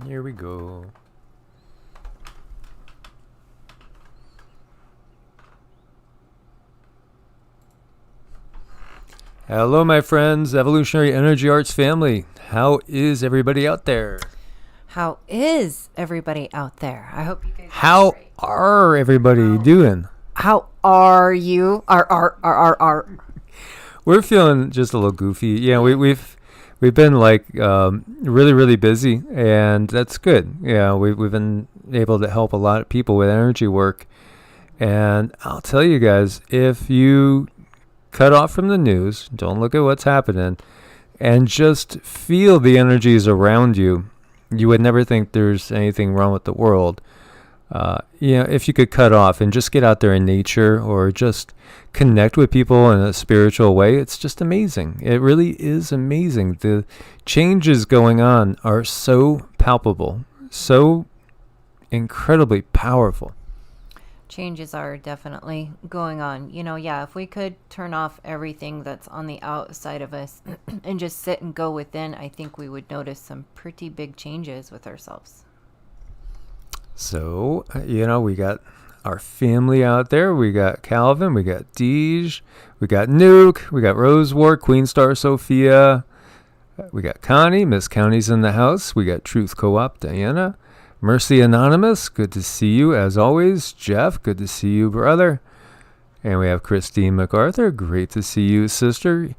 Here we go. Hello, my friends, Evolutionary Energy Arts family. How is everybody out there? How is everybody out there? I hope you guys How great. are everybody doing? How are you? Are. We're feeling just a little goofy. Yeah, we've been like really busy, and that's good. Yeah, we've been able to help a lot of people with energy work, and I'll tell you guys, if you cut off from the news, don't look at what's happening, and just feel the energies around you, you would never think there's anything wrong with the world. If you could cut off and just get out there in nature or just connect with people in a spiritual way, it's just amazing. It really is amazing. The changes going on are so palpable, so incredibly powerful. Changes are definitely going on. If we could turn off everything that's on the outside of us and just sit and go within, I think we would notice some pretty big changes with ourselves. So, we got our family out there. We got Calvin, we got Deej, we got Nuke, we got Rosewar, Queen Star Sophia, we got Connie, Miss Connie's in the house, we got Truth Co-op, Diana, Mercy Anonymous, good to see you as always. Jeff, good to see you, brother. And we have Christine MacArthur, great to see you, sister.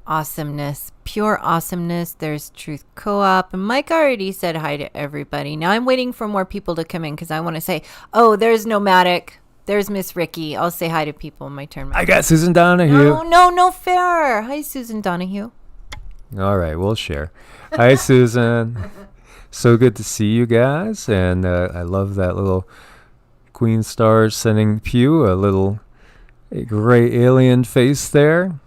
Awesomeness, pure awesomeness. There's Truth Co-op, and Mike already said hi to everybody. Now I'm waiting for more people to come in because I want to say, oh, there's Nomadic, there's Miss Ricky. I'll say hi to people in my turn. I got Susan Donahue. No fair. Hi, Susan Donahue. All right, we'll share. Hi, Susan. So good to see you guys, and I love that little Queen Star sending Pew a little gray alien face there.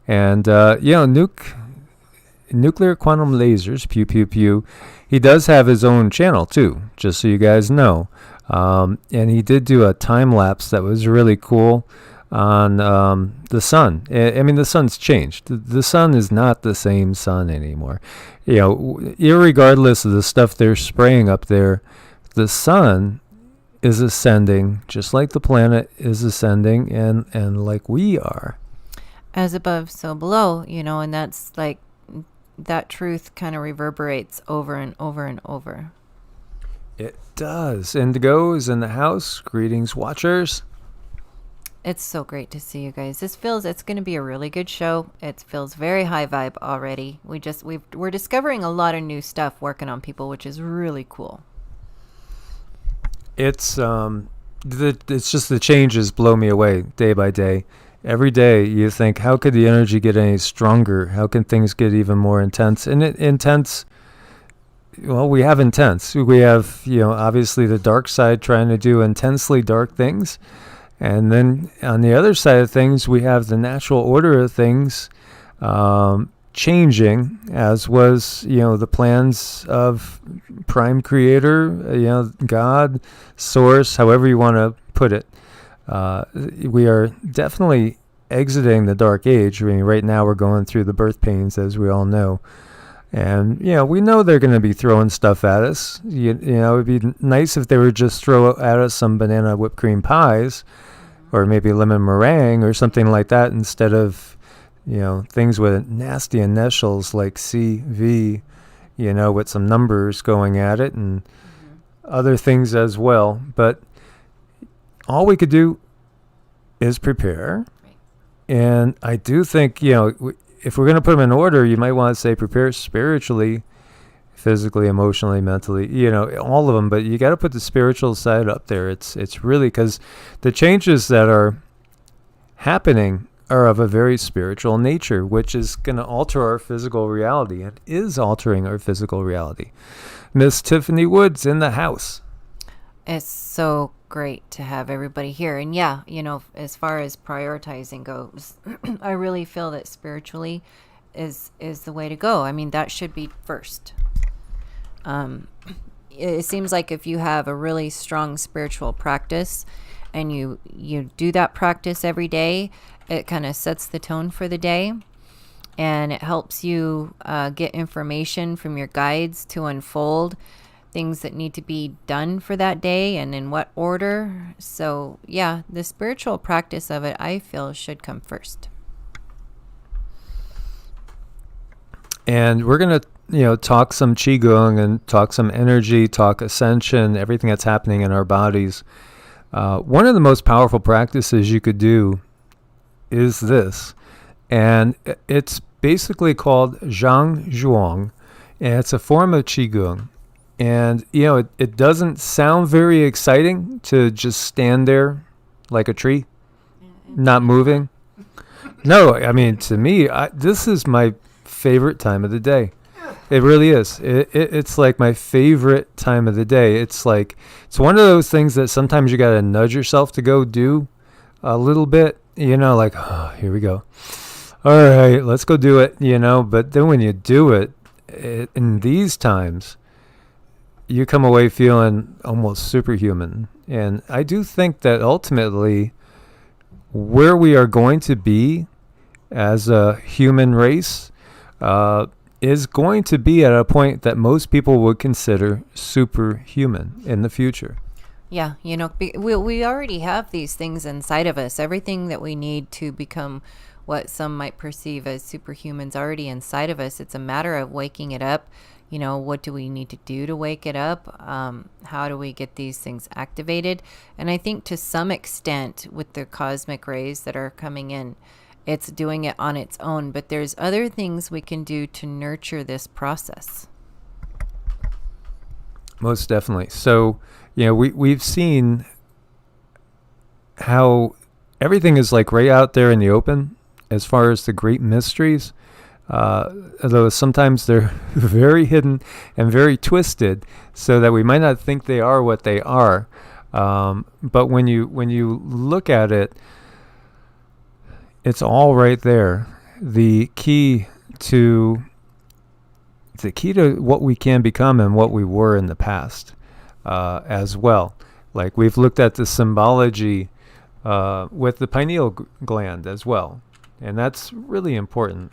And, Nuclear Quantum Lasers, Pew. He does have his own channel, too, just so you guys know. And he did do a time lapse that was really cool on the sun. I mean, the sun's changed. The sun is not the same sun anymore. Irregardless of the stuff they're spraying up there, the sun is ascending just like the planet is ascending and like we are. As above, so below, and that's like that truth kind of reverberates over and over and over. It does. Indigo is in the house. Greetings, watchers. It's so great to see you guys. It's going to be a really good show. It feels very high vibe already. We're discovering a lot of new stuff working on people, which is really cool. It's just the changes blow me away day by day. Every day you think, how could the energy get any stronger? How can things get even more intense? And we have intense. We have, obviously the dark side trying to do intensely dark things. And then on the other side of things, we have the natural order of things changing, as was, the plans of Prime Creator, God, Source, however you want to put it. We are definitely exiting the dark age. I mean, right now we're going through the birth pains, as we all know. And, we know they're going to be throwing stuff at us. It'd be nice if they would just throw at us some banana whipped cream pies or maybe lemon meringue or something like that instead of, things with nasty initials like CV, with some numbers going at it and other things as well. But all we could do is prepare. Right. And I do think, if we're going to put them in order, you might want to say prepare spiritually, physically, emotionally, mentally, all of them. But you got to put the spiritual side up there. It's really because the changes that are happening are of a very spiritual nature, which is going to alter our physical reality. It is altering our physical reality. Miss Tiffany Woods in the house. It's so great to have everybody here. And as far as prioritizing goes, I really feel that spiritually is the way to go. I mean, that should be first. It seems like if you have a really strong spiritual practice and you do that practice every day, it kind of sets the tone for the day. and it helps you get information from your guides to unfold things that need to be done for that day and in what order. So yeah, the spiritual practice of it, I feel, should come first. And we're going to, talk some QiGong and talk some energy, talk ascension, everything that's happening in our bodies. One of the most powerful practices you could do is this. And it's basically called Zhang Zhuang. And it's a form of QiGong. And, it doesn't sound very exciting to just stand there like a tree, not moving. No, I mean, to me, this is my favorite time of the day. It really is. It's like my favorite time of the day. It's like, it's one of those things that sometimes you got to nudge yourself to go do a little bit, like, oh, here we go. All right, let's go do it, But then when you do it in these times, you come away feeling almost superhuman. And I do think that ultimately where we are going to be as a human race is going to be at a point that most people would consider superhuman in the future. Yeah, we already have these things inside of us. Everything that we need to become what some might perceive as superhumans already inside of us. It's a matter of waking it up. What do we need to do to wake it up? How do we get these things activated? And I think to some extent with the cosmic rays that are coming in, it's doing it on its own. But there's other things we can do to nurture this process. Most definitely. So, we've seen how everything is like right out there in the open as far as the great mysteries. Although sometimes they're very hidden and very twisted, so that we might not think they are what they are. But when you look at it, it's all right there. The key to what we can become and what we were in the past, as well. Like we've looked at the symbology with the pineal gland as well, and that's really important.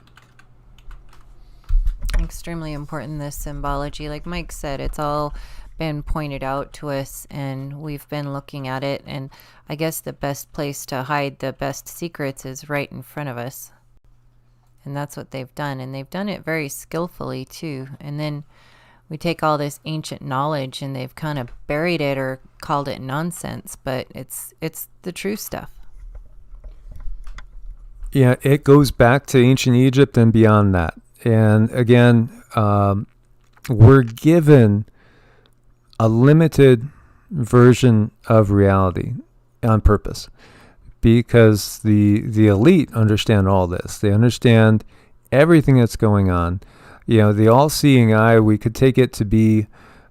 Extremely important, this symbology. Like Mike said, it's all been pointed out to us and we've been looking at it, and I guess the best place to hide the best secrets is right in front of us. And that's what they've done, and they've done it very skillfully too. And then we take all this ancient knowledge and they've kind of buried it or called it nonsense, but it's the true stuff. Yeah, it goes back to ancient Egypt and beyond that. And again, we're given a limited version of reality on purpose, because the elite understand all this. They understand everything that's going on. The all-seeing eye, we could take it to be,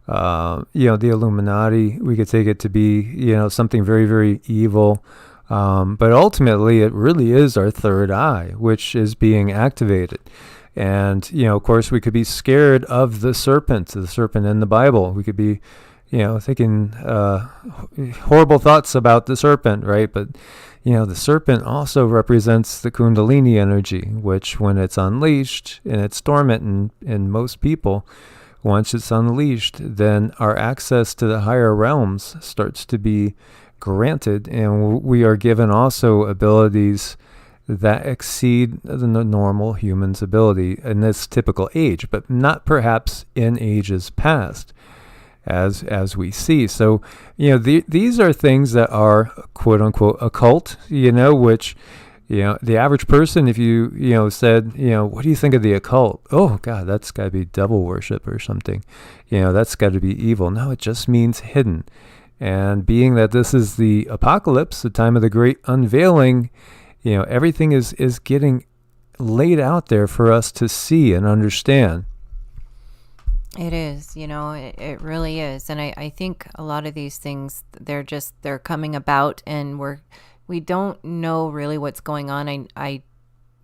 the Illuminati. We could take it to be, something very, very evil. But ultimately, it really is our third eye, which is being activated. And, of course, we could be scared of the serpent in the Bible. We could be, thinking horrible thoughts about the serpent, right? But, the serpent also represents the Kundalini energy, which when it's unleashed and it's dormant in most people, once it's unleashed, then our access to the higher realms starts to be granted. And we are given also abilities that exceed the normal human's ability in this typical age, but not perhaps in ages past, as we see. So, these are things that are quote unquote occult, which, the average person, if you said, what do you think of the occult? Oh God, that's got to be devil worship or something. That's got to be evil. No, it just means hidden. And being that this is the apocalypse, the time of the great unveiling, everything is getting laid out there for us to see and understand. It is, it really is. And I think a lot of these things, they're coming about, and we don't know really what's going on. I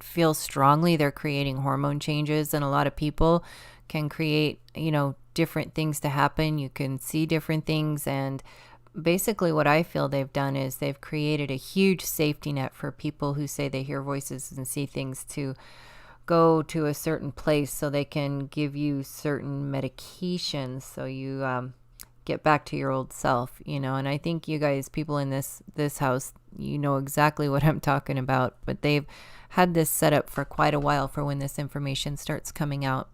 feel strongly they're creating hormone changes, and a lot of people can create, different things to happen. You can see different things, and basically what I feel they've done is they've created a huge safety net for people who say they hear voices and see things to go to a certain place so they can give you certain medications so you get back to your old self, and I think you guys, people in this house, you know exactly what I'm talking about, but they've had this set up for quite a while for when this information starts coming out.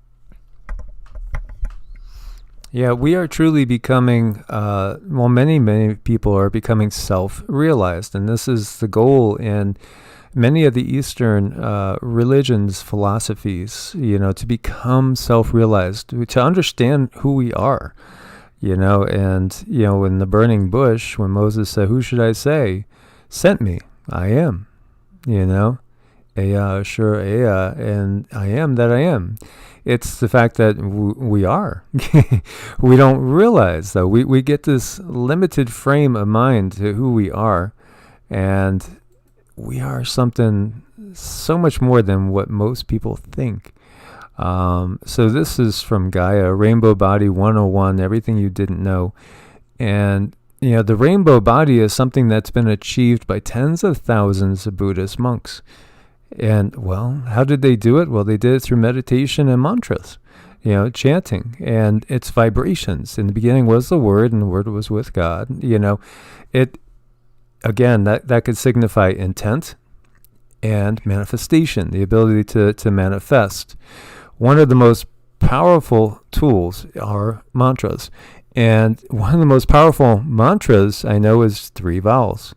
Yeah, we are truly becoming, many people are becoming self-realized, and this is the goal in many of the Eastern religions, philosophies, to become self-realized, to understand who we are, and, in the burning bush, when Moses said, "Who should I say sent me? I am," Ea, sure, Ea, and I am that I am. It's the fact that we are. We don't realize, though. We get this limited frame of mind to who we are, and we are something so much more than what most people think. So this is from Gaia, Rainbow Body 101, everything you didn't know. And, the rainbow body is something that's been achieved by tens of thousands of Buddhist monks. And, well, how did they do it? Well, they did it through meditation and mantras, chanting. And it's vibrations. In the beginning was the Word, and the Word was with God. It, again, that could signify intent and manifestation, the ability to manifest. One of the most powerful tools are mantras. And one of the most powerful mantras I know is 3 vowels.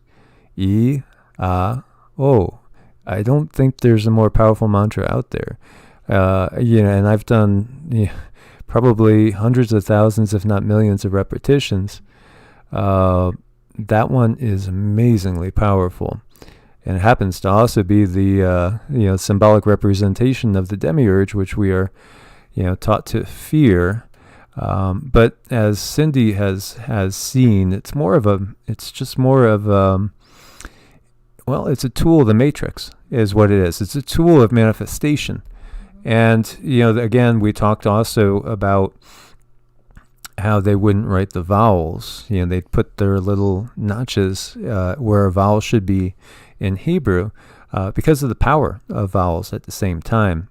E, A, O. I don't think there's a more powerful mantra out there. And I've done probably hundreds of thousands, if not millions of repetitions. That one is amazingly powerful. And it happens to also be the symbolic representation of the demiurge, which we are taught to fear. But as Cindy has seen, it's just more of it's a tool of the matrix, is what it is. It's a tool of manifestation. And, again, we talked also about how they wouldn't write the vowels. They'd put their little notches where a vowel should be in Hebrew because of the power of vowels at the same time.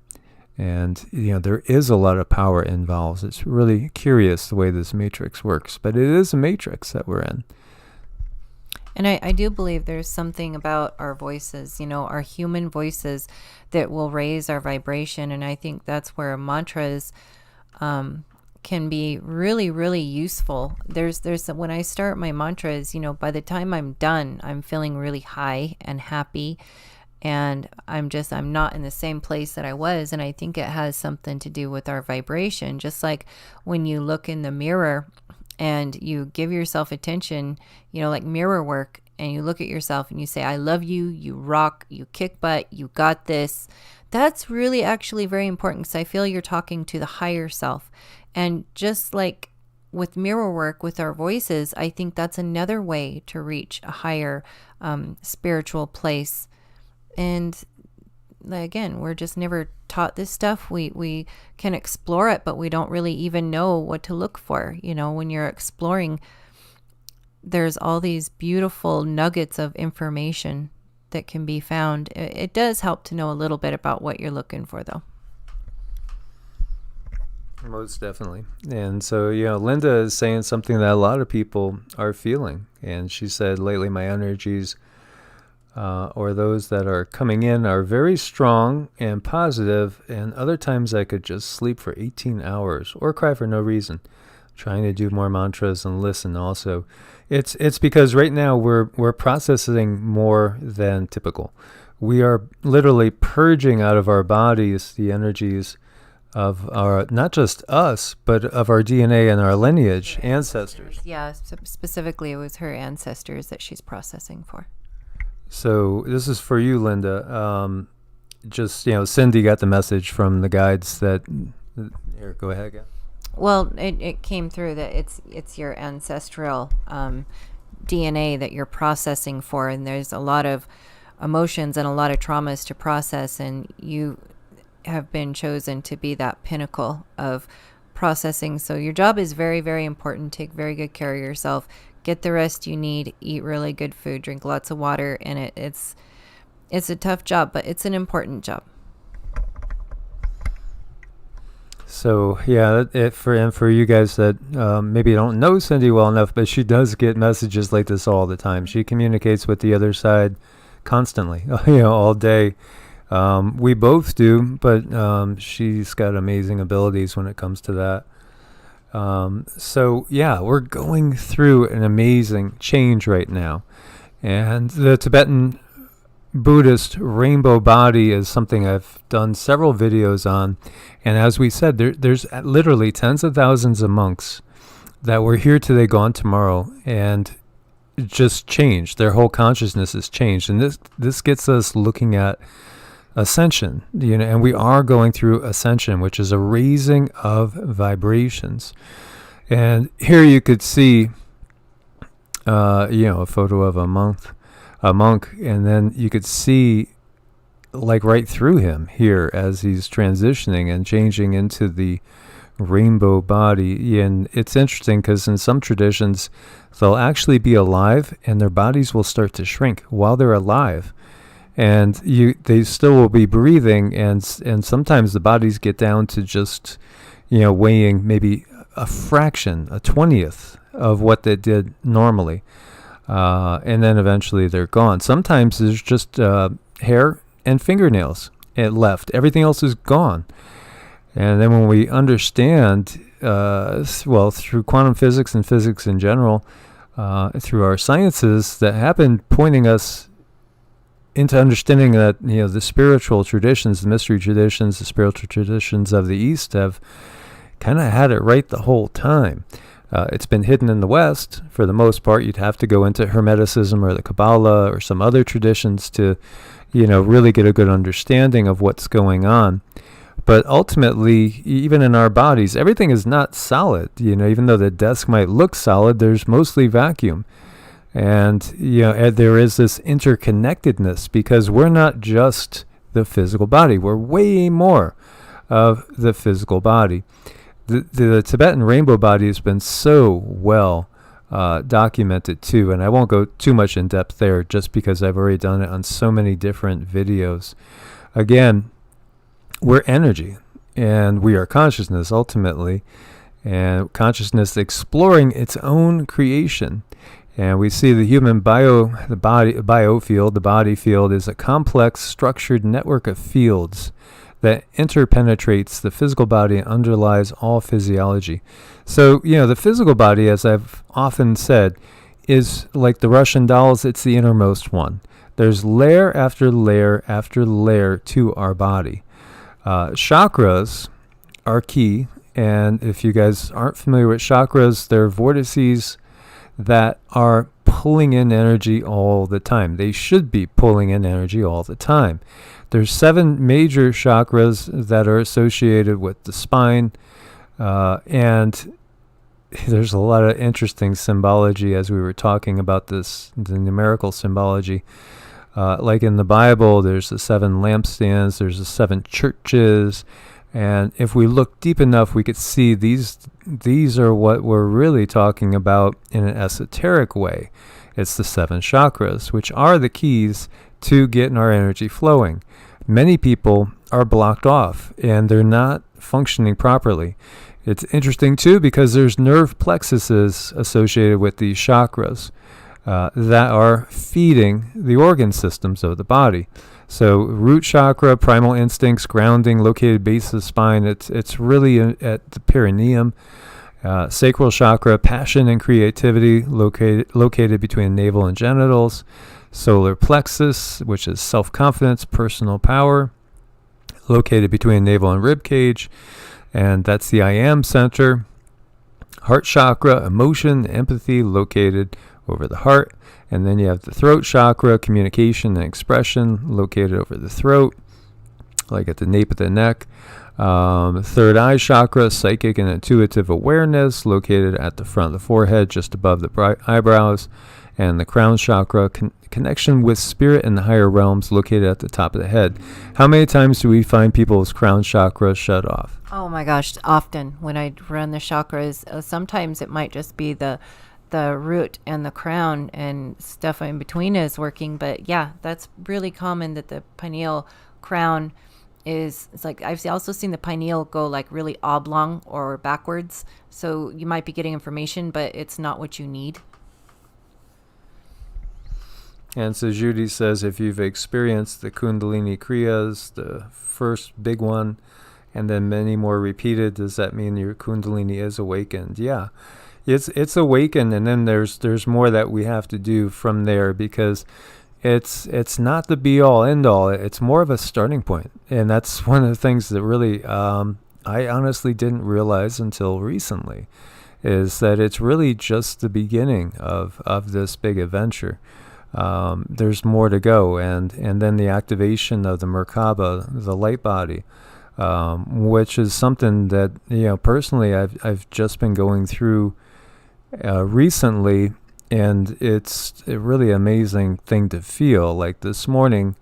And, there is a lot of power in vowels. It's really curious the way this matrix works, but it is a matrix that we're in. And I do believe there's something about our voices, our human voices, that will raise our vibration. And I think that's where mantras can be really, really useful. When I start my mantras, by the time I'm done, I'm feeling really high and happy. And I'm not in the same place that I was. And I think it has something to do with our vibration. Just like when you look in the mirror and you give yourself attention, like mirror work, and you look at yourself and you say, "I love you, you rock, you kick butt, you got this." That's really actually very important, because I feel you're talking to the higher self. And just like with mirror work with our voices, I think that's another way to reach a higher spiritual place. And again, we're just never taught this stuff. We can explore it, but we don't really even know what to look for. When you're exploring, there's all these beautiful nuggets of information that can be found. It does help to know a little bit about what you're looking for, though. Most definitely. And so, Linda is saying something that a lot of people are feeling. And she said, lately my energies or those that are coming in are very strong and positive, and other times I could just sleep for 18 hours or cry for no reason. Trying to do more mantras and listen also. It's because right now we're processing more than typical. We are literally purging out of our bodies the energies of our, not just us, but of our DNA and our lineage, ancestors. Yeah, specifically it was her ancestors that she's processing for. So this is for you, Linda. Cindy got the message from the guides that. Here, go ahead again. Well, it came through that it's your ancestral DNA that you're processing for, and there's a lot of emotions and a lot of traumas to process, and you have been chosen to be that pinnacle of processing. So your job is very, very important. Take very good care of yourself. Get the rest you need, eat really good food, drink lots of water, and it's a tough job, but it's an important job. So yeah, for you guys that maybe don't know Cindy well enough, but she does get messages like this all the time. She communicates with the other side constantly, all day. We both do, but she's got amazing abilities when it comes to that. So yeah, we're going through an amazing change right now, and the Tibetan Buddhist rainbow body is something I've done several videos on. And as we said, there's literally tens of thousands of monks that were here today, gone tomorrow, and just changed. Their whole consciousness has changed. And this gets us looking at ascension, and we are going through ascension, which is a raising of vibrations. And here you could see, a photo of a monk, and then you could see like right through him here as he's transitioning and changing into the rainbow body. And it's interesting because in some traditions they'll actually be alive and their bodies will start to shrink while they're alive, and they still will be breathing, and sometimes the bodies get down to just weighing maybe a fraction, a 20th of what they did normally. And then eventually they're gone. Sometimes there's just hair and fingernails left. Everything else is gone. And then when we understand, through quantum physics and physics in general, through our sciences that have been pointing us into understanding that the spiritual traditions, the mystery traditions, the spiritual traditions of the East have kind of had it right the whole time. It's been hidden in the West for the most part. You'd have to go into Hermeticism or the Kabbalah or some other traditions to, really get a good understanding of what's going on. But ultimately, even in our bodies, everything is not solid. Even though the desk might look solid, there's mostly vacuum. And, there is this interconnectedness because we're not just the physical body. We're way more of the physical body. The Tibetan rainbow body has been so well documented too, and I won't go too much in depth there just because I've already done it on so many different videos. Again, we're energy, and we are consciousness ultimately, and consciousness exploring its own creation. And we see the human biofield, the body field, is a complex, structured network of fields that interpenetrates the physical body and underlies all physiology. So, the physical body, as I've often said, is like the Russian dolls. It's the innermost one. There's layer after layer after layer to our body. Chakras are key. And if you guys aren't familiar with chakras, they're vortices that are pulling in energy all the time. They should be pulling in energy all the time. There's 7 major chakras that are associated with the spine, and there's a lot of interesting symbology as we were talking about this, the numerical symbology. Like in the Bible, there's the 7 lampstands, there's the 7 churches, and if we look deep enough, we could see these are what we're really talking about in an esoteric way. It's the 7 chakras, which are the keys to getting our energy flowing. Many people are blocked off and they're not functioning properly. It's interesting too because there's nerve plexuses associated with these chakras that are feeding the organ systems of the body. So root chakra, primal instincts, grounding, located base of the spine. It's really at the perineum. Sacral chakra, passion and creativity, located between navel and genitals. Solar plexus, which is self-confidence, personal power, located between navel and rib cage, and that's the I am center. Heart chakra, emotion, empathy, located over the heart. And then you have the throat chakra, communication and expression, located over the throat, like at the nape of the neck. Third eye chakra, psychic and intuitive awareness, located at the front of the forehead, just above the eyebrows. And the crown chakra, connection with spirit and the higher realms, located at the top of the head. How many times do we find people's crown chakra shut off? Oh my gosh, often when I run the chakras, sometimes it might just be the root and the crown and stuff in between is working. But yeah, that's really common that the pineal crown it's like I've also seen the pineal go like really oblong or backwards. So you might be getting information, but it's not what you need. And so Judy says, if you've experienced the Kundalini Kriyas, the first big one, and then many more repeated, does that mean your Kundalini is awakened? Yeah, it's awakened, and then there's more that we have to do from there, because it's not the be all end all. It's more of a starting point, and that's one of the things that really I honestly didn't realize until recently, is that it's really just the beginning of this big adventure. There's more to go, and then the activation of the Merkaba, the light body, which is something that, personally I've just been going through recently, and it's a really amazing thing to feel. Like this morning,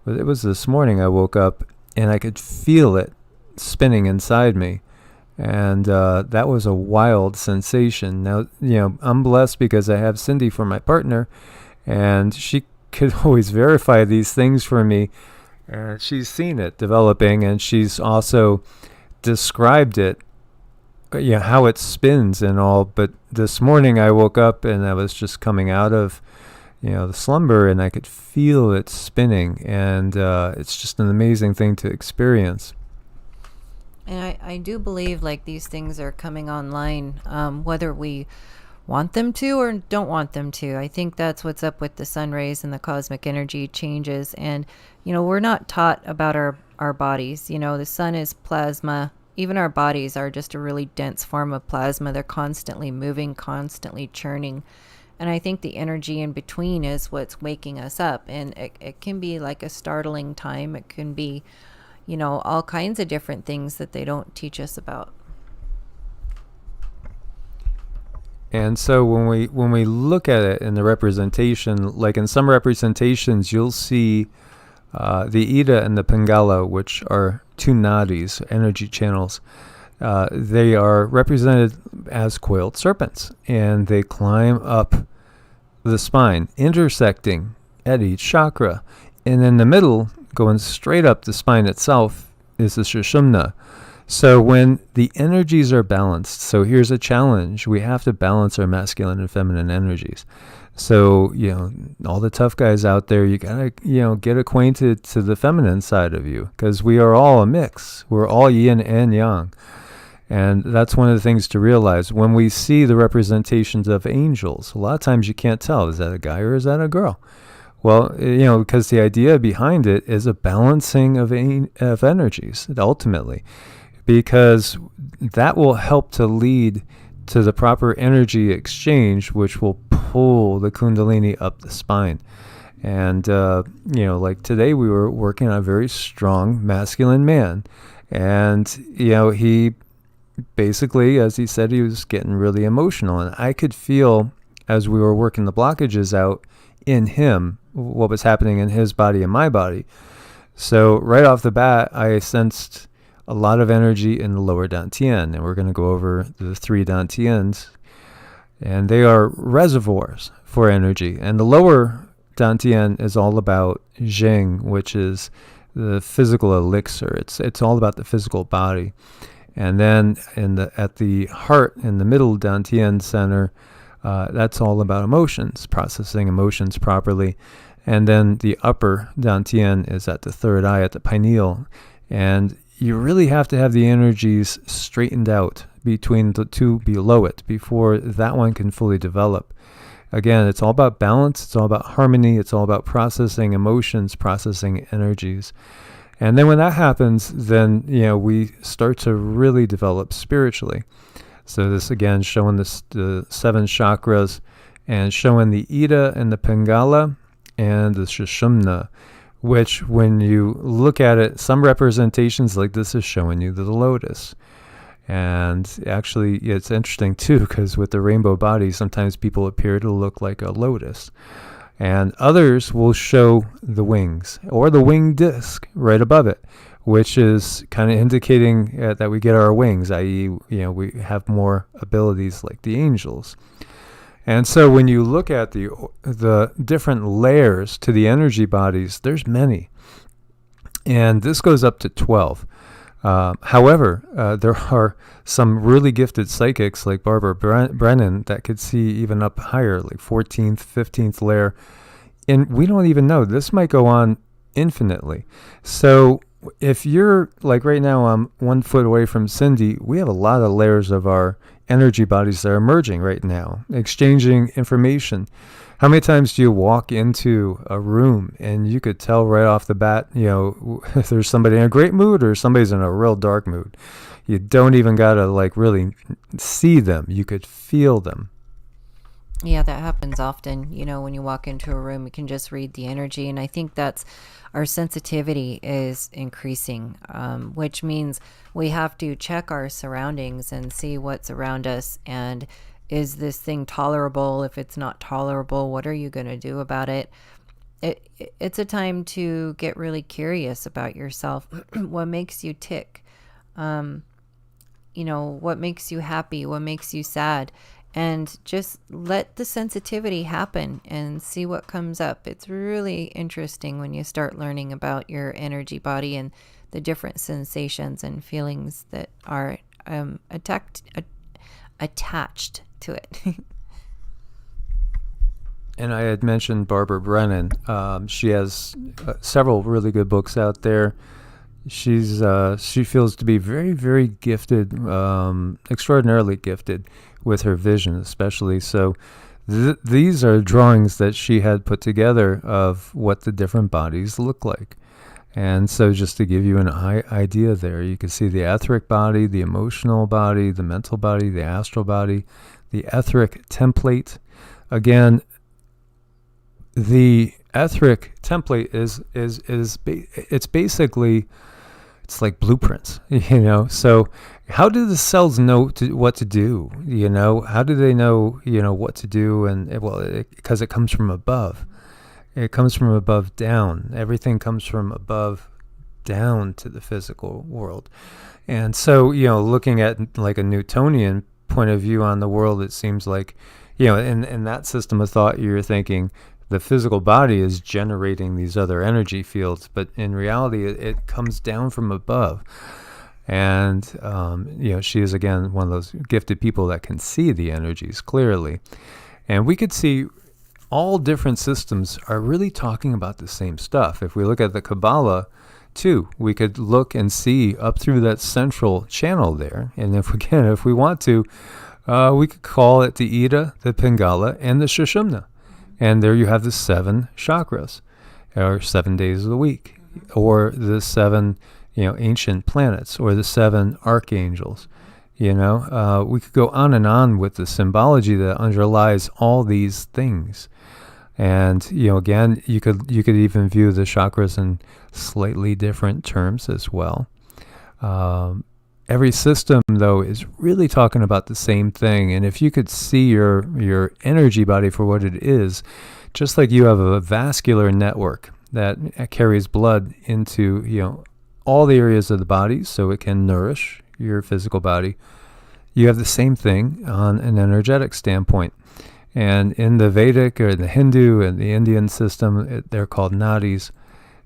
I woke up and I could feel it spinning inside me, and that was a wild sensation. Now, I'm blessed because I have Cindy for my partner, and she could always verify these things for me. She's seen it developing, and she's also described it, how it spins and all. But this morning I woke up and I was just coming out of, the slumber, and I could feel it spinning, and it's just an amazing thing to experience. And I do believe like these things are coming online, whether we want them to or don't want them to. I think that's what's up with the sun rays and the cosmic energy changes. And, we're not taught about our bodies. The sun is plasma. Even our bodies are just a really dense form of plasma. They're constantly moving, constantly churning. And I think the energy in between is what's waking us up. And it can be like a startling time. It can be, all kinds of different things that they don't teach us about. And so when we look at it in the representation, like in some representations, you'll see the Ida and the Pingala, which are two nadis, energy channels. They are represented as coiled serpents, and they climb up the spine, intersecting at each chakra. And in the middle, going straight up the spine itself, is the Sushumna. So when the energies are balanced, so here's a challenge. We have to balance our masculine and feminine energies. So, all the tough guys out there, you gotta, get acquainted to the feminine side of you, because we are all a mix. We're all yin and yang. And that's one of the things to realize. When we see the representations of angels, a lot of times you can't tell, is that a guy or is that a girl? Well, because the idea behind it is a balancing of energies, ultimately, because that will help to lead to the proper energy exchange, which will pull the Kundalini up the spine. And, like today we were working on a very strong masculine man. And, he basically, as he said, he was getting really emotional. And I could feel, as we were working the blockages out in him, what was happening in his body and my body. So right off the bat, I sensed a lot of energy in the lower dantian, and we're going to go over the three dantians, and they are reservoirs for energy. And the lower dantian is all about Jing, which is the physical elixir. It's all about the physical body. And then at the heart, in the middle dantian center, that's all about emotions, processing emotions properly. And then the upper dantian is at the third eye, at the pineal. And you really have to have the energies straightened out between the two below it before that one can fully develop. Again, it's all about balance. It's all about harmony. It's all about processing emotions, processing energies. And then when that happens, then, we start to really develop spiritually. So this, again, showing the 7 chakras, and showing the Ida and the Pingala and the Sushumna, which when you look at it, some representations like this is showing you the lotus. And actually, it's interesting too, because with the rainbow body, sometimes people appear to look like a lotus. And others will show the wings or the wing disc right above it, which is kind of indicating that we get our wings, i.e., we have more abilities like the angels. And so when you look at the different layers to the energy bodies, there's many. And this goes up to 12. However, there are some really gifted psychics like Barbara Brennan that could see even up higher, like 14th, 15th layer. And we don't even know. This might go on infinitely. So if you're, like right now, I'm 1 foot away from Cindy, we have a lot of layers of our energy bodies that are merging right now, exchanging information. How many times do you walk into a room and you could tell right off the bat, if there's somebody in a great mood or somebody's in a real dark mood? You don't even got to like really see them. You could feel them. Yeah, that happens often. When you walk into a room, you can just read the energy. And I think that's our sensitivity is increasing, which means we have to check our surroundings and see what's around us. And is this thing tolerable? If it's not tolerable, what are you going to do about it? It's a time to get really curious about yourself. What makes you tick? What makes you happy? What makes you sad? And just let the sensitivity happen and see what comes up. It's really interesting when you start learning about your energy body and the different sensations and feelings that are attached to it. And I had mentioned Barbara Brennan. She has several really good books out there. She feels to be very, very gifted, extraordinarily gifted with her vision, especially. So these are drawings that she had put together of what the different bodies look like. And so just to give you an idea there, you can see the etheric body, the emotional body, the mental body, the astral body, the etheric template. Again, the etheric template it's basically, it's like blueprints, So how do the cells know what to do? How do they know, what to do? And because it comes from above. It comes from above down. Everything comes from above down to the physical world. And so, looking at like a Newtonian point of view on the world, it seems like, in that system of thought, you're thinking the physical body is generating these other energy fields, but in reality, it comes down from above. And, she is, again, one of those gifted people that can see the energies clearly. And we could see all different systems are really talking about the same stuff. If we look at the Kabbalah, too, we could look and see up through that central channel there. And if we want to, we could call it the Ida, the Pingala, and the Sushumna. And there you have the 7 chakras, or 7 days of the week, or the 7, ancient planets, or the 7 archangels. We could go on and on with the symbology that underlies all these things. And, again, you could even view the chakras in slightly different terms as well. Every system, though, is really talking about the same thing. And if you could see your energy body for what it is, just like you have a vascular network that carries blood into, all the areas of the body so it can nourish your physical body, you have the same thing on an energetic standpoint. And in the Vedic or the Hindu and the Indian system, they're called nadis.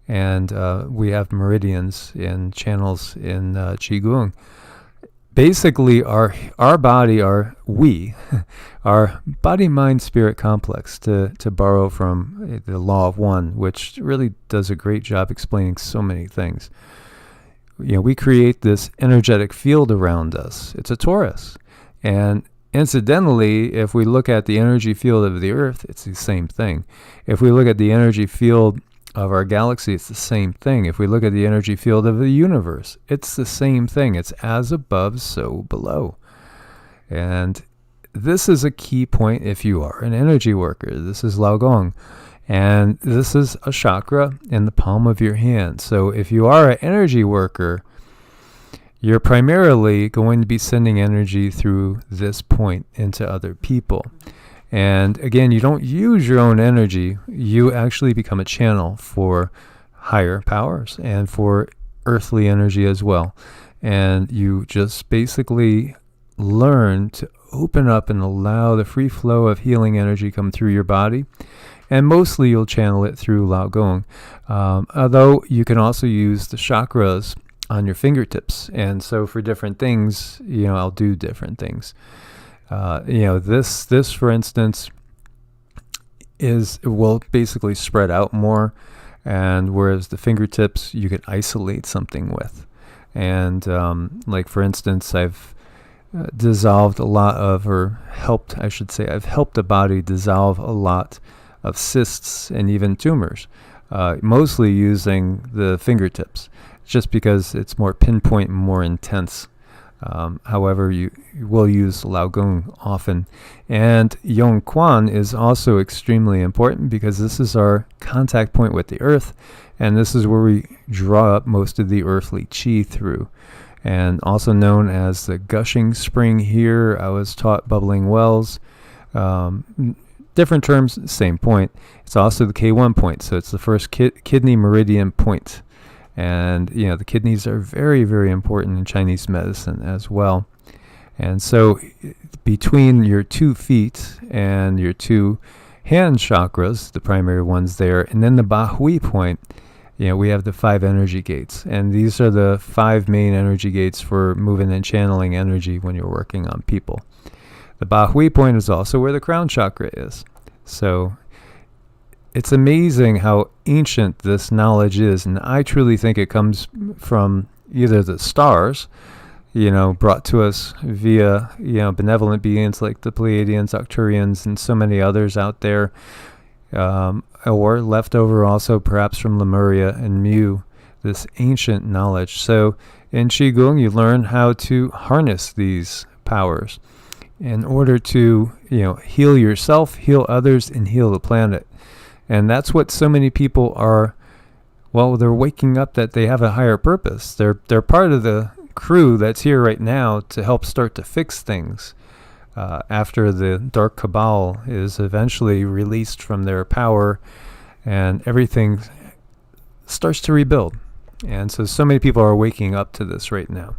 And we have meridians and channels in QiGong. Basically, our body, our body-mind-spirit complex, to borrow from the Law of One, which really does a great job explaining so many things. We create this energetic field around us. It's a torus. And incidentally, if we look at the energy field of the Earth, it's the same thing. If we look at the energy field of our galaxy, it's the same thing. If we look at the energy field of the universe, it's the same thing. It's as above, so below. And this is a key point if you are an energy worker. This is Lao Gong. And this is a chakra in the palm of your hand. So if you are an energy worker, you're primarily going to be sending energy through this point into other people. And again, you don't use your own energy. You actually become a channel for higher powers and for earthly energy as well. And you just basically learn to open up and allow the free flow of healing energy come through your body. and mostly you'll channel it through Lao Gong. Although you can also use the chakras on your fingertips, and so for different things, I'll do different things. This for instance will basically spread out more, and whereas the fingertips you can isolate something with. And like for instance, I've dissolved a lot of, or helped, I should say, I've helped the body dissolve a lot of cysts and even tumors, mostly using the fingertips, just because it's more pinpoint and more intense. However, you will use Lao Gong often. And Yong Quan is also extremely important because this is our contact point with the earth, and this is where we draw up most of the earthly chi through. And also known as the gushing spring here, I was taught bubbling wells. Different terms, same point. It's also the K1 point, so it's the first kidney meridian point. And, the kidneys are very, very important in Chinese medicine as well. And so between your 2 feet and your 2 hand chakras, the primary ones there, and then the Bahui point, we have the 5 energy gates. And these are the 5 main energy gates for moving and channeling energy when you're working on people. The Bahui point is also where the crown chakra is. So it's amazing how ancient this knowledge is, and I truly think it comes from either the stars, brought to us via, benevolent beings like the Pleiadians, Arcturians, and so many others out there, or left over also perhaps from Lemuria and Mu, this ancient knowledge. So in QiGong, you learn how to harness these powers in order to, heal yourself, heal others, and heal the planet. And that's what so many people are, they're waking up that they have a higher purpose. They're part of the crew that's here right now to help start to fix things after the Dark Cabal is eventually released from their power and everything starts to rebuild. And so many people are waking up to this right now.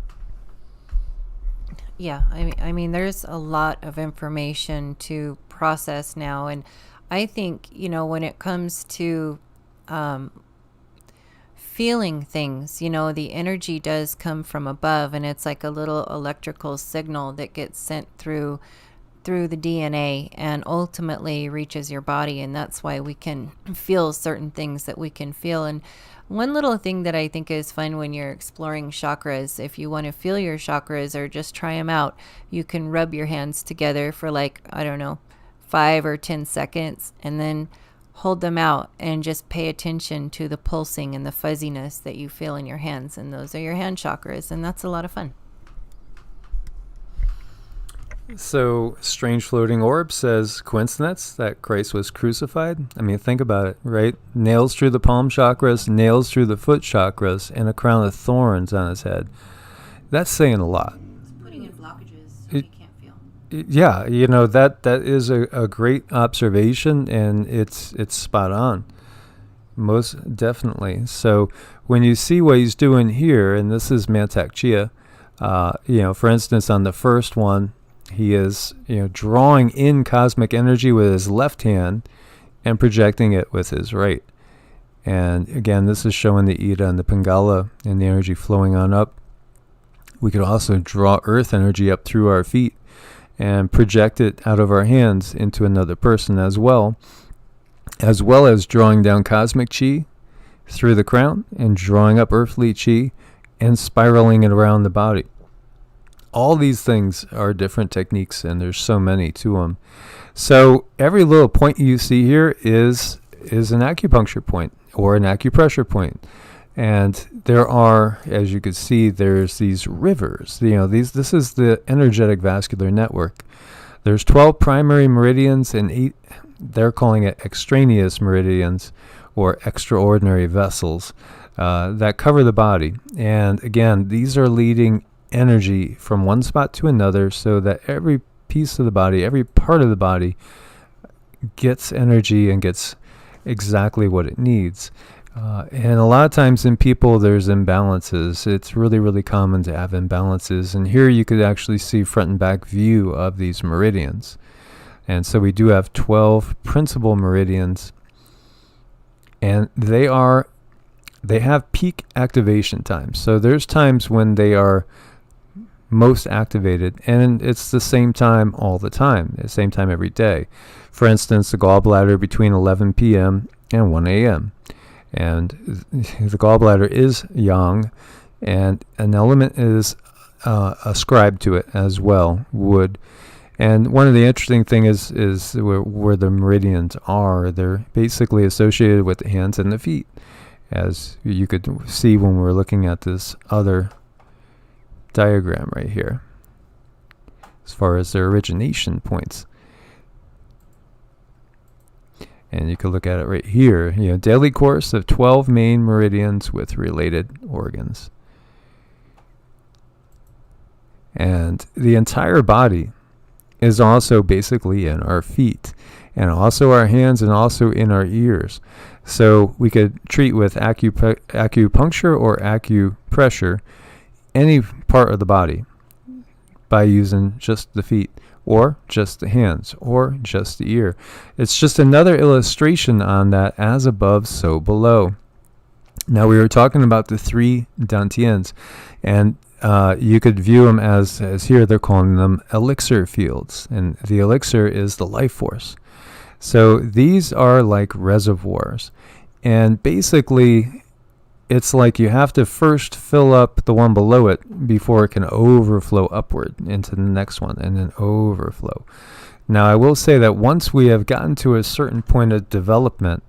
Yeah, I mean, there's a lot of information to process now, and I think, when it comes to feeling things, the energy does come from above, and it's like a little electrical signal that gets sent through the DNA and ultimately reaches your body, and that's why we can feel certain things that we can feel. And one little thing that I think is fun when you're exploring chakras, if you want to feel your chakras or just try them out, you can rub your hands together for 5 or 10 seconds, and then hold them out and just pay attention to the pulsing and the fuzziness that you feel in your hands. And those are your hand chakras, and that's a lot of fun. So Strange Floating Orb says, coincidence that Christ was crucified? I mean, think about it, right? Nails through the palm chakras, nails through the foot chakras, and a crown of thorns on his head. That's saying a lot. It's putting in blockages so you can't feel. Yeah, that is a great observation, and it's spot on, most definitely. So when you see what he's doing here, and this is Mantak Chia, for instance, on the first one, he is drawing in cosmic energy with his left hand and projecting it with his right. And again, this is showing the Ida and the Pingala and the energy flowing on up. We could also draw earth energy up through our feet and project it out of our hands into another person as well as drawing down cosmic chi through the crown and drawing up earthly chi and spiraling it around the body. All these things are different techniques, and there's so many to them. So every little point you see here is an acupuncture point or an acupressure point. And there are, as you can see, there's these rivers. This is the energetic vascular network. There's 12 primary meridians and 8, they're calling it extraneous meridians or extraordinary vessels that cover the body. And again, these are leading energy from one spot to another so that every piece of the body, every part of the body gets energy and gets exactly what it needs. And a lot of times in people, there's imbalances. It's really, really common to have imbalances. And here you could actually see front and back view of these meridians. And so we do have 12 principal meridians And they have peak activation times. So there's times when they are most activated, and it's the same time all the time, the same time every day. For instance, the gallbladder between 11 p.m. and 1 a.m. And the gallbladder is yang, and an element is ascribed to it as well, wood. And one of the interesting things is where the meridians are. They're basically associated with the hands and the feet, as you could see when we're looking at this other diagram right here, as far as their origination points. And you can look at it right here, daily course of 12 main meridians with related organs. And the entire body is also basically in our feet, and also our hands, and also in our ears. So we could treat with acupuncture or acupressure any part of the body by using just the feet, or just the hands, or just the ear. It's just another illustration on that, as above, so below. Now, we were talking about the 3 dantians, and you could view them as here they're calling them elixir fields, and the elixir is the life force. So these are like reservoirs, and basically it's like you have to first fill up the one below it before it can overflow upward into the next one, and then overflow. Now, I will say that once we have gotten to a certain point of development,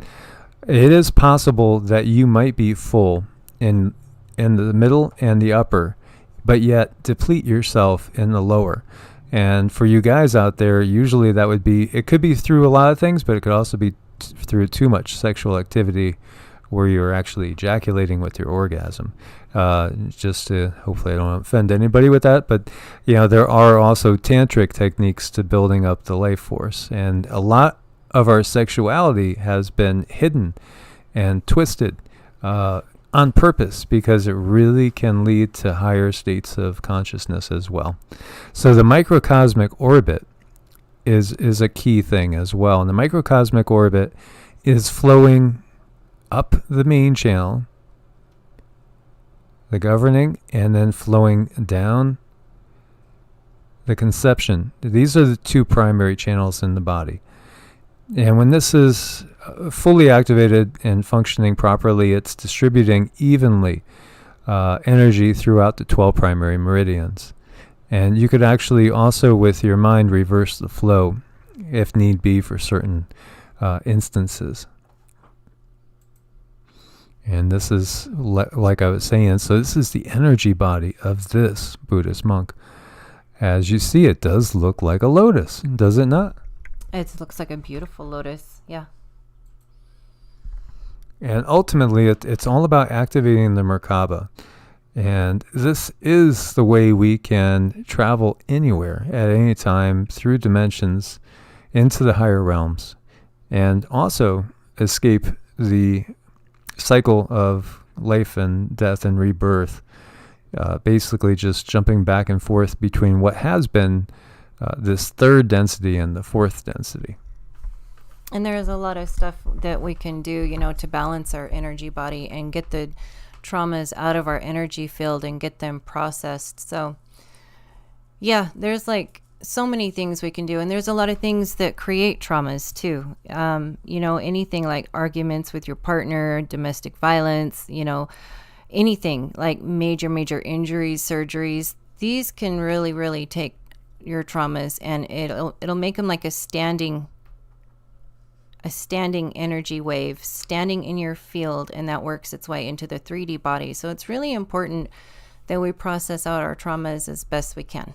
it is possible that you might be full in the middle and the upper, but yet deplete yourself in the lower. And for you guys out there, usually it could be through a lot of things, but it could also be through too much sexual activity, where you're actually ejaculating with your orgasm. Just to, hopefully I don't offend anybody with that, but there are also tantric techniques to building up the life force, and a lot of our sexuality has been hidden and twisted on purpose, because it really can lead to higher states of consciousness as well. So the microcosmic orbit is a key thing as well, and the microcosmic orbit is flowing up the main channel, the governing, and then flowing down the conception. These are the 2 primary channels in the body. And when this is fully activated and functioning properly, it's distributing evenly energy throughout the 12 primary meridians. And you could actually also, with your mind, reverse the flow if need be for certain instances. And this is, like I was saying, so this is the energy body of this Buddhist monk. As you see, it does look like a lotus, does it not? It looks like a beautiful lotus, yeah. And ultimately, it's all about activating the Merkaba. And this is the way we can travel anywhere, at any time, through dimensions, into the higher realms, and also escape the cycle of life and death and rebirth, basically just jumping back and forth between what has been this 3rd density and the 4th density. And there's a lot of stuff that we can do, to balance our energy body and get the traumas out of our energy field and get them processed. So yeah, there's like so many things we can do, and there's a lot of things that create traumas too. Anything like arguments with your partner, domestic violence, anything like major injuries, surgeries. These can really, really take your traumas, and it'll make them like a standing energy wave standing in your field, and that works its way into the 3D body. So it's really important that we process out our traumas as best we can.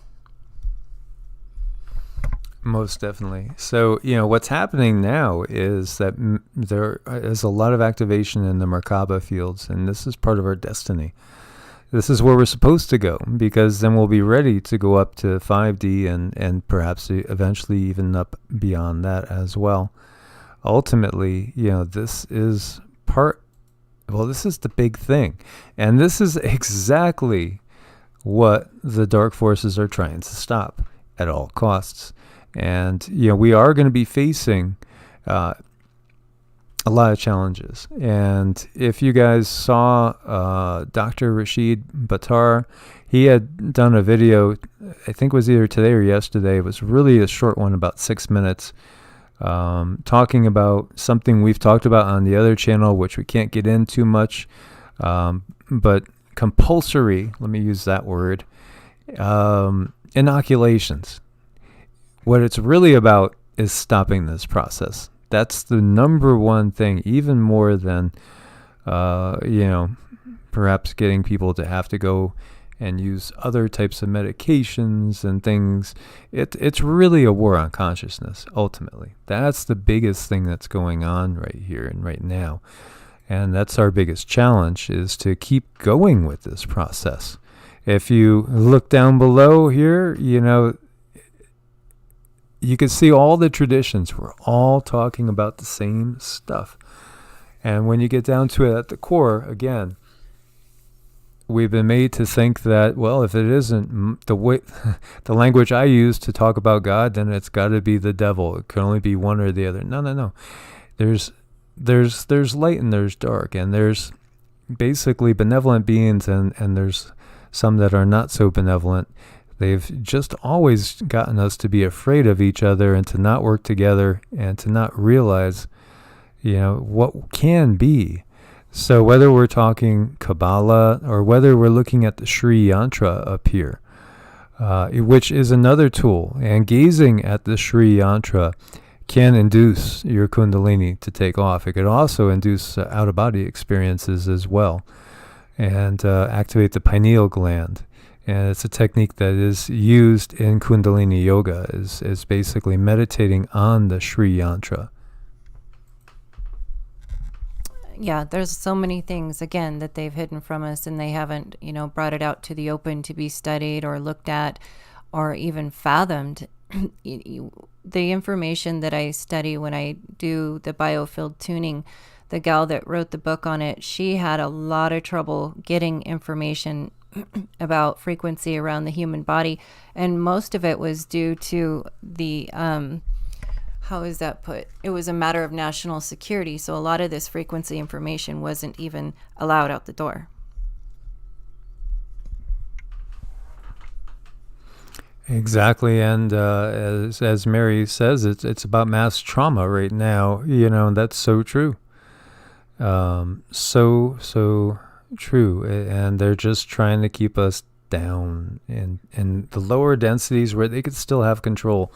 Most definitely. So, what's happening now is that there is a lot of activation in the Merkaba fields, and this is part of our destiny. This is where we're supposed to go, because then we'll be ready to go up to 5D and perhaps eventually even up beyond that as well. Ultimately, this is this is the big thing. And this is exactly what the dark forces are trying to stop at all costs. And, we are going to be facing a lot of challenges. And if you guys saw Dr. Rashid Bhattar, he had done a video, I think it was either today or yesterday. It was really a short one, about 6 minutes, talking about something we've talked about on the other channel, which we can't get in too much, but compulsory, let me use that word, inoculations. What it's really about is stopping this process. That's the number one thing, even more than, perhaps getting people to have to go and use other types of medications and things. It's really a war on consciousness, ultimately. That's the biggest thing that's going on right here and right now. And that's our biggest challenge, is to keep going with this process. If you look down below here, you can see all the traditions. We're all talking about the same stuff. And when you get down to it at the core, again, we've been made to think that, well, if it isn't the way, the language I use to talk about God, then it's got to be the devil. It can only be one or the other. No. There's light and there's dark, and there's basically benevolent beings, and there's some that are not so benevolent. They've just always gotten us to be afraid of each other and to not work together and to not realize, what can be. So whether we're talking Kabbalah or whether we're looking at the Sri Yantra up here, which is another tool, and gazing at the Sri Yantra can induce your Kundalini to take off. It could also induce out-of-body experiences as well, and activate the pineal gland. And it's a technique that is used in Kundalini Yoga, is basically meditating on the Sri Yantra. Yeah, there's so many things, again, that they've hidden from us, and they haven't, brought it out to the open to be studied or looked at or even fathomed. The information that I study when I do the biofield tuning, the gal that wrote the book on it, she had a lot of trouble getting information about frequency around the human body, and most of it was due to the how is that put? It was a matter of national security, so a lot of this frequency information wasn't even allowed out the door. Exactly, and as Mary says, it's about mass trauma right now, and that's so true. So true, and they're just trying to keep us down in the lower densities where they could still have control.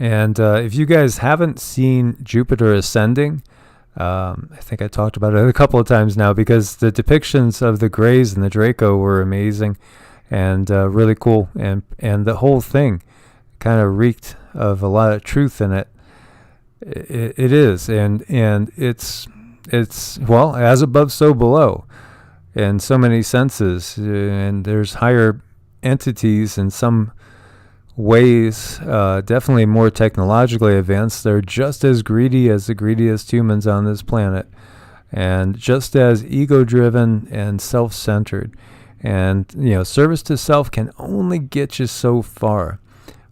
And if you guys haven't seen Jupiter Ascending, I think I talked about it a couple of times now, because the depictions of the Greys and the Draco were amazing and really cool, and the whole thing kind of reeked of a lot of truth in it. It is, and it's well, as above, so below, in so many senses, and there's higher entities in some ways, definitely more technologically advanced. They're just as greedy as the greediest humans on this planet, and just as ego-driven and self-centered. And service to self can only get you so far.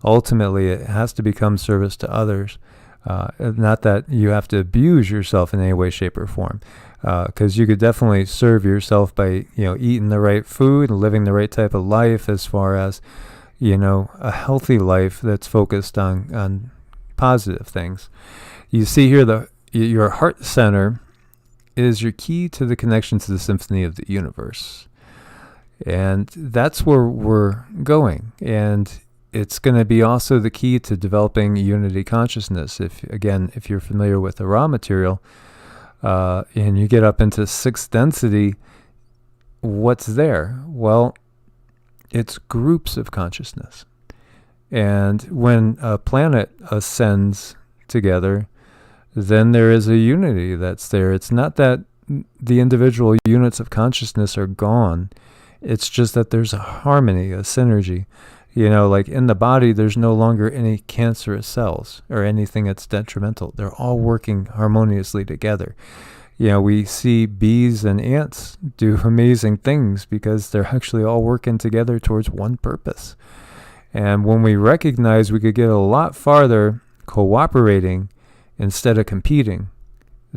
Ultimately, it has to become service to others. Not that you have to abuse yourself in any way, shape, or form, because you could definitely serve yourself by eating the right food and living the right type of life, as far as a healthy life that's focused on positive things. You see here, your heart center is your key to the connection to the symphony of the universe. And that's where we're going. And it's going to be also the key to developing unity consciousness. If you're familiar with the raw material, and you get up into sixth density, what's there? Well, it's groups of consciousness. And when a planet ascends together, then there is a unity that's there. It's not that the individual units of consciousness are gone. It's just that there's a harmony, a synergy. Like in the body, there's no longer any cancerous cells or anything that's detrimental. They're all working harmoniously together. We see bees and ants do amazing things because they're actually all working together towards one purpose. And when we recognize we could get a lot farther cooperating instead of competing,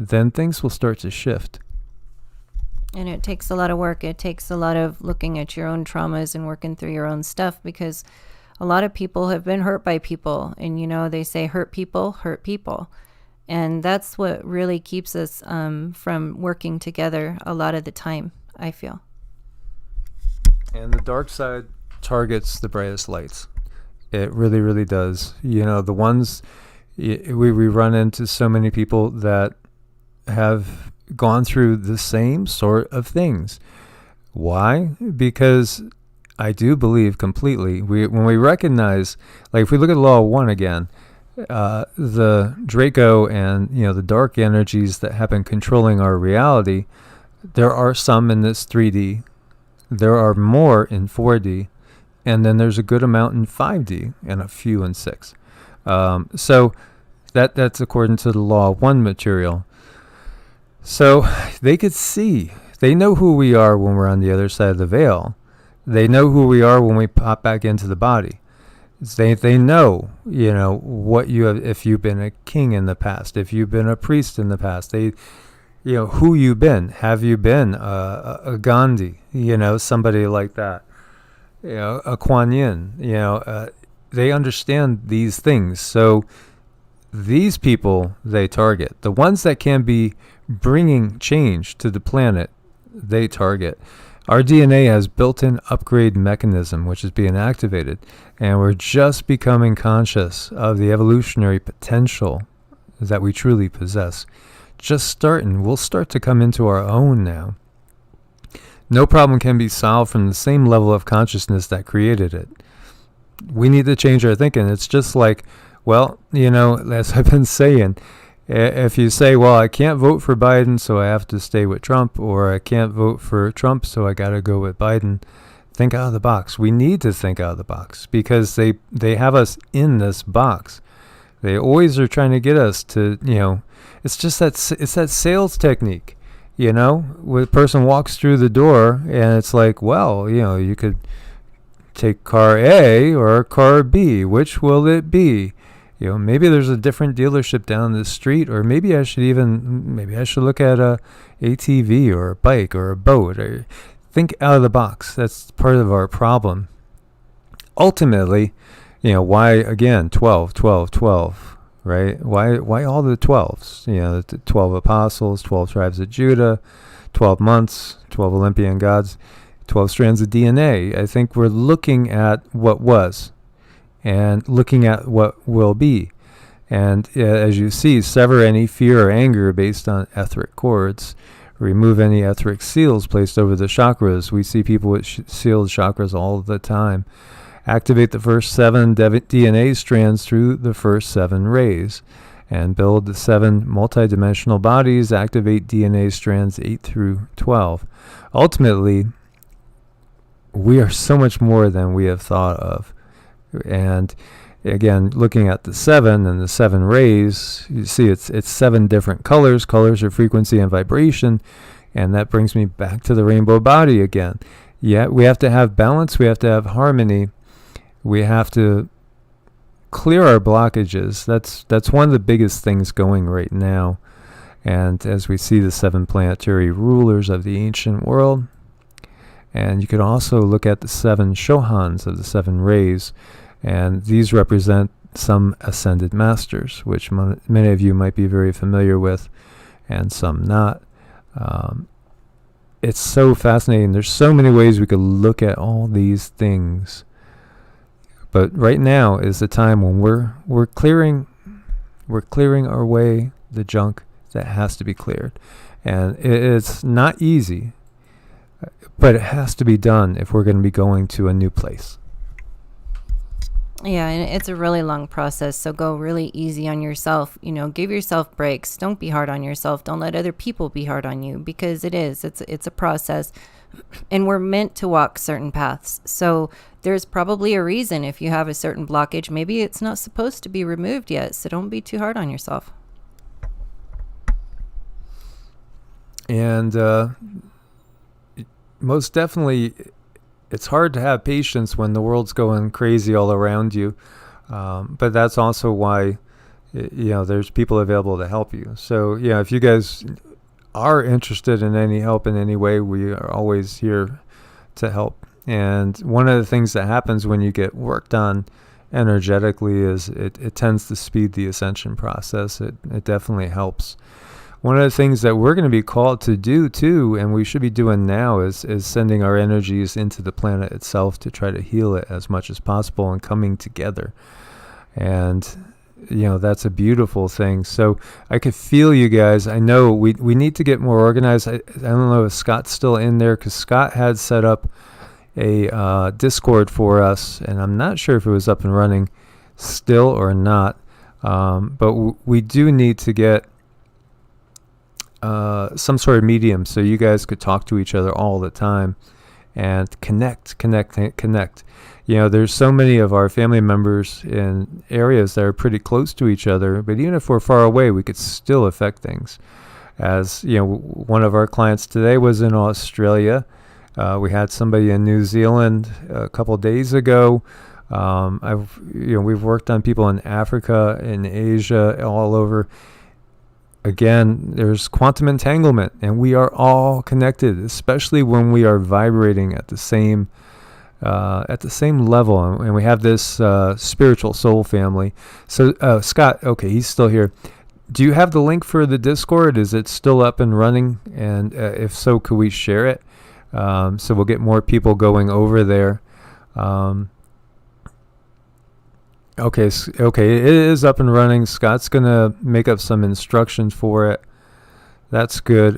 then things will start to shift. And it takes a lot of work. It takes a lot of looking at your own traumas and working through your own stuff, because a lot of people have been hurt by people. And, they say hurt people hurt people. And that's what really keeps us from working together a lot of the time, I feel. And the dark side targets the brightest lights. It really, really does. The ones, we run into so many people that have gone through the same sort of things. Why? Because I do believe completely, when we recognize, like if we look at Law 1 again, the Draco and the dark energies that have been controlling our reality, there are some in this 3D, there are more in 4D, and then there's a good amount in 5D and a few in 6. So that's according to the Law 1 material. So they could see, they know who we are when we're on the other side of the veil. They know who we are when we pop back into the body. They know, what you have, if you've been a king in the past, if you've been a priest in the past, they, who you've been. Have you been a Gandhi, somebody like that, a Kuan Yin, they understand these things. So these people they target. The ones that can be bringing change to the planet, they target. Our DNA has built-in upgrade mechanism, which is being activated, and we're just becoming conscious of the evolutionary potential that we truly possess. We'll start to come into our own now. No problem can be solved from the same level of consciousness that created it. We need to change our thinking. It's just like, well, as I've been saying, if you say, well, I can't vote for Biden, so I have to stay with Trump, or I can't vote for Trump, so I got to go with Biden, think out of the box. We need to think out of the box, because they have us in this box. They always are trying to get us to, it's just it's that sales technique, where a person walks through the door and it's like, well, you could take car A or car B. Which will it be? Maybe there's a different dealership down the street, or maybe I should look at a ATV or a bike or a boat. Or think out of the box. That's part of our problem. Ultimately, why again 12, 12, 12, right? Why all the 12s? The 12 apostles, 12 tribes of Judah, 12 months, 12 Olympian gods, 12 strands of DNA. I think we're looking at what was and looking at what will be. And as you see, sever any fear or anger based on etheric cords. Remove any etheric seals placed over the chakras. We see people with sealed chakras all the time. Activate the first 7 DNA strands through the first 7 rays. And build the 7 multidimensional bodies. Activate DNA strands 8 through 12. Ultimately, we are so much more than we have thought of. And again, looking at the 7 and the 7 rays, you see it's 7 different colors. Colors are frequency and vibration. And that brings me back to the rainbow body again. Yeah, we have to have balance. We have to have harmony. We have to clear our blockages. That's one of the biggest things going right now. And as we see the 7 planetary rulers of the ancient world, and you could also look at the 7 shohans of the 7 rays, and these represent some ascended masters, which many of you might be very familiar with, and some not. It's so fascinating. There's so many ways we could look at all these things. But right now is the time when we're clearing our way, the junk that has to be cleared. And it's not easy, but it has to be done if we're going to be going to a new place. Yeah, and it's a really long process, so go really easy on yourself. Give yourself breaks. Don't be hard on yourself. Don't let other people be hard on you, because it's a process, and we're meant to walk certain paths. So there's probably a reason if you have a certain blockage. Maybe it's not supposed to be removed yet, so don't be too hard on yourself. And most definitely, it's hard to have patience when the world's going crazy all around you. But that's also why, there's people available to help you. So, if you guys are interested in any help in any way, we are always here to help. And one of the things that happens when you get worked on energetically is it tends to speed the ascension process. It definitely helps. One of the things that we're going to be called to do too, and we should be doing now, is sending our energies into the planet itself to try to heal it as much as possible and coming together. And that's a beautiful thing. So I could feel you guys. I know we need to get more organized. I don't know if Scott's still in there, because Scott had set up a Discord for us, and I'm not sure if it was up and running still or not. But we do need to get some sort of medium so you guys could talk to each other all the time and connect. There's so many of our family members in areas that are pretty close to each other, but even if we're far away, we could still affect things. As one of our clients today was in Australia. We had somebody in New Zealand a couple of days ago. We've worked on people in Africa, in Asia, all over. Again, there's quantum entanglement, and we are all connected, especially when we are vibrating at the same level, and we have this spiritual soul family. So Scott, okay, he's still here. Do you have the link for the Discord? Is it still up and running? And if so, could we share it? So we'll get more people going over there. Okay, it is up and running. Scott's gonna make up some instructions for it. That's good.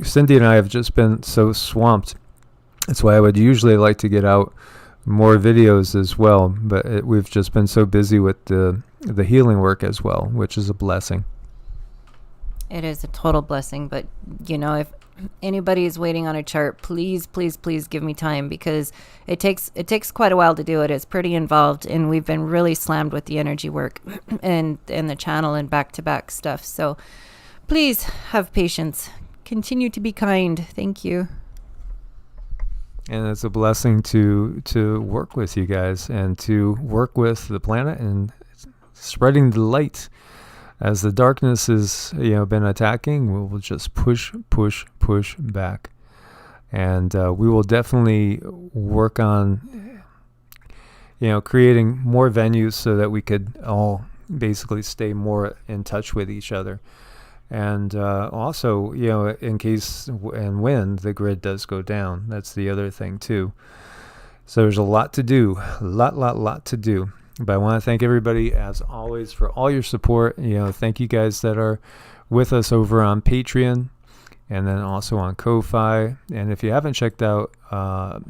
Cindy and I have just been so swamped. That's why I would usually like to get out more videos as well, but we've just been so busy with the healing work as well, which is a blessing. It is a total blessing, but if anybody is waiting on a chart, please give me time, because it takes quite a while to do it. It's pretty involved, and we've been really slammed with the energy work and the channel and back-to-back stuff. So please have patience. Continue to be kind. Thank you. And it's a blessing to work with you guys and to work with the planet and spreading the light. As the darkness has been attacking, we will just push back. And we will definitely work on creating more venues so that we could all basically stay more in touch with each other. And also, in case and when the grid does go down, that's the other thing too. So there's a lot to do, lot to do. But I want to thank everybody, as always, for all your support. Thank you guys that are with us over on Patreon and then also on Ko-Fi. And if you haven't checked out our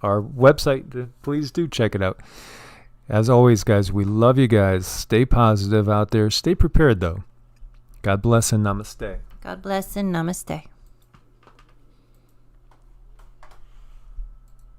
website, please do check it out. As always, guys, we love you guys. Stay positive out there. Stay prepared, though. God bless and namaste. God bless and namaste.